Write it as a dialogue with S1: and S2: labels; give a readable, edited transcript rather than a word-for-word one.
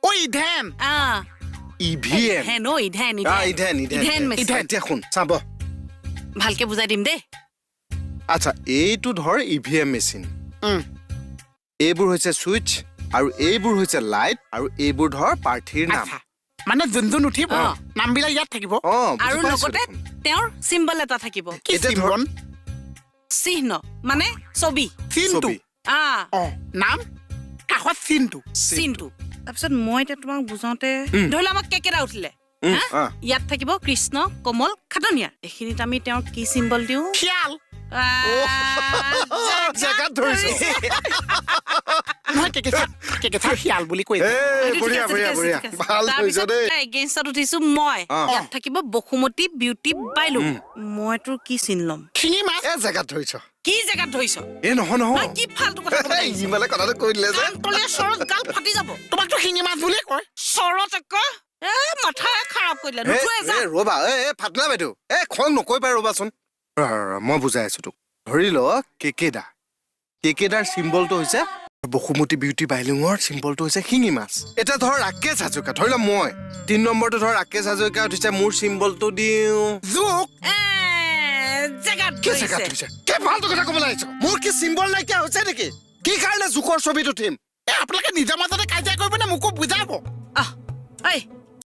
S1: ও ইধেন
S2: EVM
S3: হেনো ইধেন
S2: ইধেন এতিয়া শুন চাব
S3: ভালকে বুজাই দিম দেই
S2: আচ্ছা এইটো ধৰ ইভিএম মেচিন এইবোৰ হৈছে সুইচ আৰু এইবোৰ হৈছে লাইট আৰু এইবোৰ ধৰ প্ৰাৰ্থীৰ নাম
S1: মানে যোন উঠিব নামবিলাক ইয়াত থাকিব
S3: আৰু লগতে তেওঁৰ চিম্বল এটা থাকিব
S1: কি চিম্বল
S3: চিহ্ন মানে ছবি
S1: চিনটো নাম কাষত চিনটো তাৰপিছত মই এতিয়া তোমাক বুজাওতে
S3: ধৰি লোৱা আমাক কেকেৰা উঠিলে ইয়াত থাকিব কৃষ্ণ কমল খাটনিয়াৰ এইখিনিত আমি তেওঁক কি চিম্বল দিওঁ
S1: খিয়াল
S2: জেগাত ধৰিছো
S1: নহয় কেকেথা খিয়াল বুলি কৈ
S2: বঢ়িয়া ভাল হৈছে দেই
S3: এগেইনষ্টত উঠিছো মই ইয়াত থাকিব বসুমতী বিউটি বাইলু মই তোৰ কি চিন ল'ম
S1: শিঙি মাছ
S2: জেগাত ধৰিছ
S3: কি জেগাত ধৰিছ
S2: নহয়
S3: কি ফালতু কথা ক'লে
S2: ইমানে কথাটো কৈ দিলে যে
S1: তলে চৰত গাল ফাটি যাব তোমাকতো শিঙি মাছ বুলি কয়
S3: চৰত আকৌ মাথাই খাৰাপ কৰিলে
S2: ৰবা ফাটলা বাইদেউ খং নকৈ পাই ৰবাচোন মই বুজাই আছো তোক ধৰি ল কেকেদাৰ চিম্বলটো হৈছে বসুমতী বিউটি বাইলুঙৰ চিম্বলটো হৈছে শিঙি মাছ এতিয়া ধৰ ৰাকেশ হাজৰিকা ধৰি ল মই 3 নম্বৰটো ধৰ ৰাকেশ হাজৰিকা উঠিছে মোৰ চিম্বলটো দিওঁ
S1: জোক
S3: জেগাত
S2: ধৰিছে কি ফালতু কথা ক'ব লাগিছ মোৰ কি চিম্বল নাইকিয়া হৈছে নেকি কি কাৰণে জোকৰ ছবিত উঠিম
S1: আপোনালোকে নিজৰ মাজতে কাজিয়া কৰিব নে মোকো বুজাব
S3: ঐ